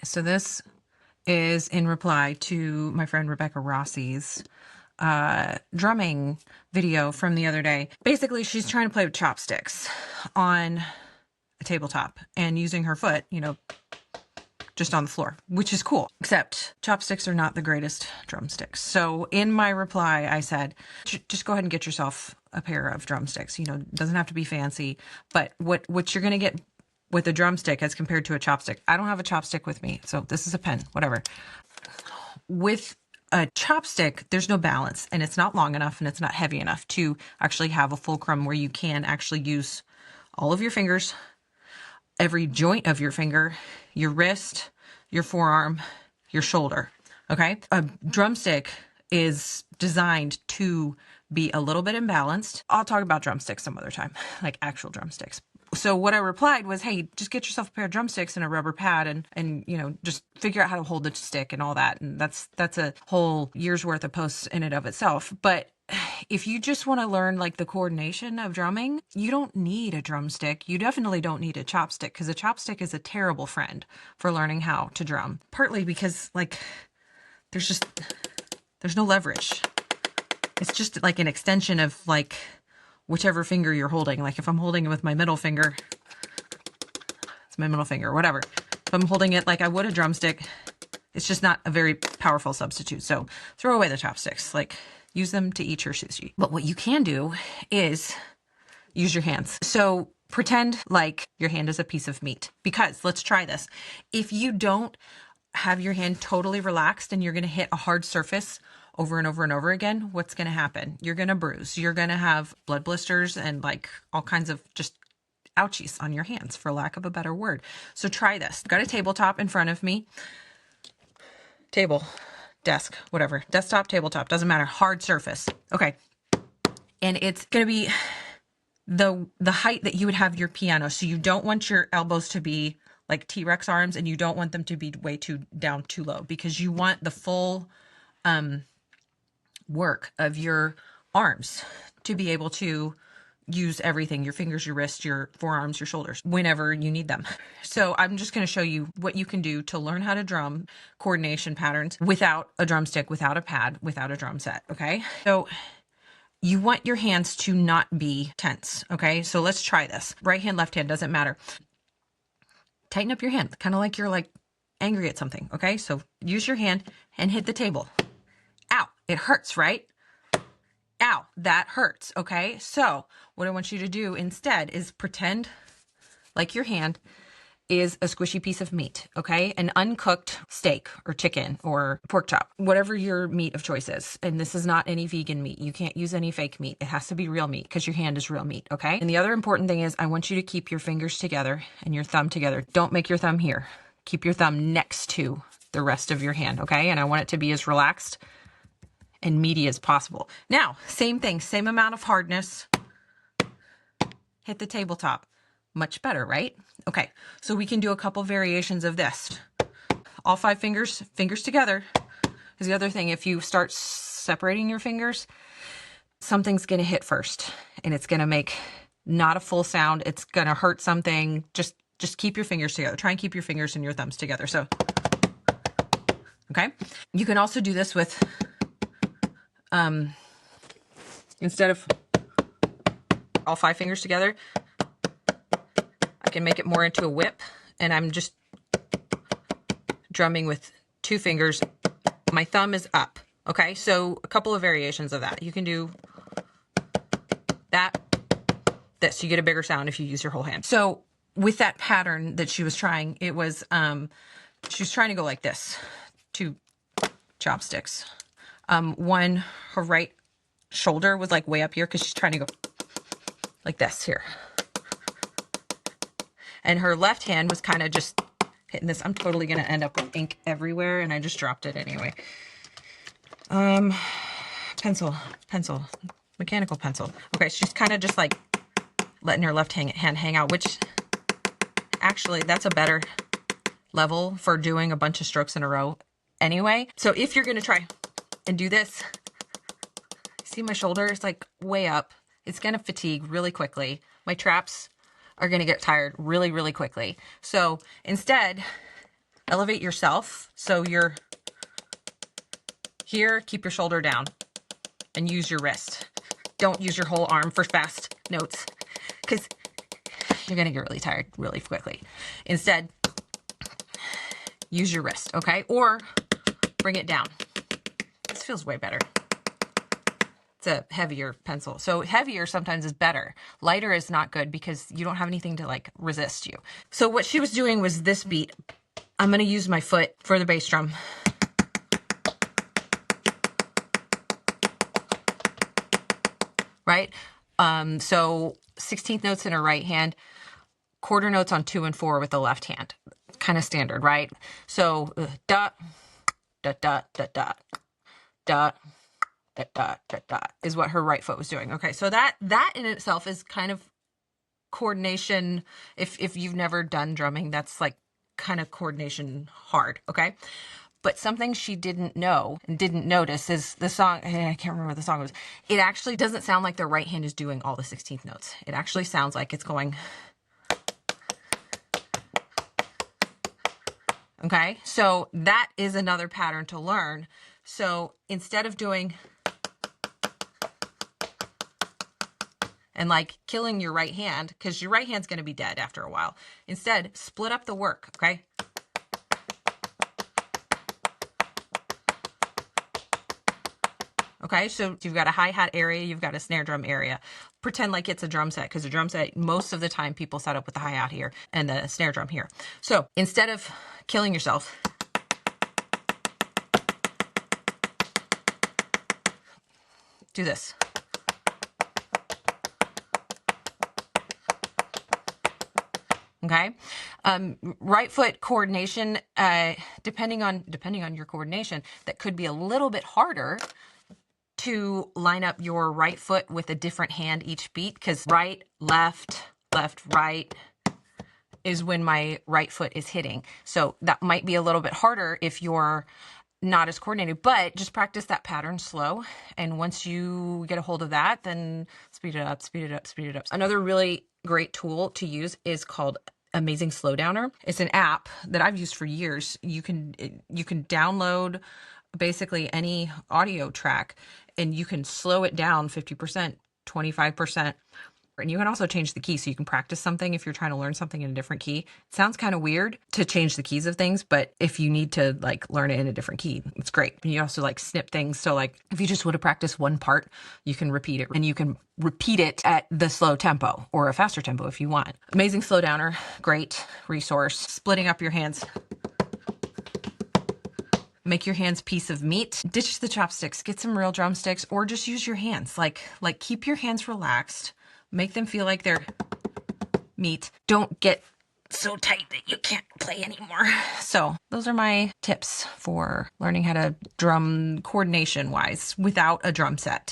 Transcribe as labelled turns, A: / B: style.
A: So this is in reply to my friend Rebecca Rossi's drumming video from the other day. Basically, she's trying to play with chopsticks on a tabletop and using her foot, you know, just on the floor, which is cool. Except chopsticks are not the greatest drumsticks. So in my reply, I said, just go ahead and get yourself a pair of drumsticks. You know, it doesn't have to be fancy, but what you're going to get with a drumstick as compared to a chopstick. I don't have a chopstick with me, so this is a pen, whatever. With a chopstick, there's no balance, and it's not long enough and it's not heavy enough to actually have a fulcrum where you can actually use all of your fingers, every joint of your finger, your wrist, your forearm, your shoulder. Okay? A drumstick is designed to be a little bit imbalanced. I'll talk about drumsticks some other time, like actual drumsticks. So what I replied was, hey, just get yourself a pair of drumsticks and a rubber pad and you know, just figure out how to hold the stick and all that. And that's a whole year's worth of posts in and of itself. But if you just want to learn like the coordination of drumming, you don't need a drumstick. You definitely don't need a chopstick, because a chopstick is a terrible friend for learning how to drum. Partly because like there's no leverage. It's just like an extension of like whichever finger you're holding. Like if I'm holding it with my middle finger, it's my middle finger, whatever. If I'm holding it like I would a drumstick, it's just not a very powerful substitute. So throw away the chopsticks, like use them to eat your sushi. But what you can do is use your hands. So pretend like your hand is a piece of meat, because let's try this. If you don't have your hand totally relaxed and you're going to hit a hard surface over and over and over again, what's going to happen? You're going to bruise. You're going to have blood blisters and like all kinds of just ouchies on your hands, for lack of a better word. So try this. Got a tabletop in front of me. Table, desk, whatever. Desktop, tabletop, doesn't matter. Hard surface. Okay. And it's going to be the height that you would have your piano. So you don't want your elbows to be like T-Rex arms, and you don't want them to be way too down too low, because you want the full work of your arms to be able to use everything, your fingers, your wrists, your forearms, your shoulders, whenever you need them. So I'm just going to show you what you can do to learn how to drum coordination patterns without a drumstick, without a pad, without a drum set. Okay. So you want your hands to not be tense. Okay. So let's try this. Right hand, left hand, doesn't matter. Tighten up your hand, kind of like you're like angry at something. Okay. So use your hand and hit the table. Ow, it hurts, right? Ow, that hurts. Okay. So what I want you to do instead is pretend like your hand is a squishy piece of meat. Okay. An uncooked steak or chicken or pork chop, whatever your meat of choice is. And this is not any vegan meat. You can't use any fake meat. It has to be real meat, because your hand is real meat. Okay. And the other important thing is I want you to keep your fingers together and your thumb together. Don't make your thumb here. Keep your thumb next to the rest of your hand. Okay. And I want it to be as relaxed and meaty as possible. Now, same thing, same amount of hardness. Hit the tabletop. Much better, right? Okay, so we can do a couple variations of this. All 5 fingers together. Is the other thing, if you start separating your fingers, something's gonna hit first, and it's gonna make not a full sound. It's gonna hurt something. Just keep your fingers together. Try and keep your fingers and your thumbs together. So, okay. You can also do this with instead of all 5 fingers together, I can make it more into a whip, and I'm just drumming with 2 fingers. My thumb is up. Okay, so a couple of variations of that. You can do that, this. You get a bigger sound if you use your whole hand. So with that pattern that she was trying, it was she was trying to go like this, 2 chopsticks. One, her right shoulder was like way up here because she's trying to go like this here. And her left hand was kind of just hitting this. I'm totally going to end up with ink everywhere, and I just dropped it anyway. Pencil, mechanical pencil. Okay, she's kind of just like letting her left hand hang out, which actually that's a better level for doing a bunch of strokes in a row anyway. So if you're going to try and do this, see my shoulder is like way up. It's going to fatigue really quickly. My traps are going to get tired really, really quickly. So instead, Elevate yourself so you're here, keep your shoulder down, and use your wrist. Don't use your whole arm for fast notes because you're gonna get really tired really quickly. Instead, use your wrist, okay? Or bring it down. This feels way better. It's a heavier pencil. So heavier sometimes is better. Lighter is not good because you don't have anything to like resist you. So what she was doing was this beat. I'm gonna use my foot for the bass drum. Right? So 16th notes in her right hand, quarter notes on 2 and 4 with the left hand. Kind of standard, right? So da, da, da, da, da, da, da, da, da, da is what her right foot was doing. Okay, so that in itself is kind of coordination. If you've never done drumming, that's like kind of coordination hard, okay? But something she didn't know and didn't notice is the song, I can't remember what the song was. It actually doesn't sound like the right hand is doing all the 16th notes. It actually sounds like it's going, okay? So that is another pattern to learn. So instead of doing, and like killing your right hand, because your right hand's gonna be dead after a while, instead split up the work, okay? Okay, so you've got a hi-hat area, you've got a snare drum area. Pretend like it's a drum set, because a drum set, most of the time people set up with the hi-hat here and the snare drum here. So instead of killing yourself, do this. Okay, right foot coordination, depending on your coordination, that could be a little bit harder to line up your right foot with a different hand each beat, because right, left, left, right is when my right foot is hitting. So that might be a little bit harder if you're not as coordinated, but just practice that pattern slow. And once you get a hold of that, then speed it up, speed it up, speed it up. Another really great tool to use is called Amazing Slowdowner. It's an app that I've used for years. You can download basically any audio track and you can slow it down 50%, 25%. And you can also change the key so you can practice something if you're trying to learn something in a different key. It sounds kind of weird to change the keys of things, but if you need to like learn it in a different key, it's great. And you also like snip things. So like if you just want to practice one part, you can repeat it, and you can repeat it at the slow tempo or a faster tempo if you want. Amazing Slowdowner, great resource. Splitting up your hands. Make your hands piece of meat. Ditch the chopsticks, get some real drumsticks, or just use your hands. Like keep your hands relaxed. Make them feel like they're meat. Don't get so tight that you can't play anymore. So those are my tips for learning how to drum coordination wise without a drum set.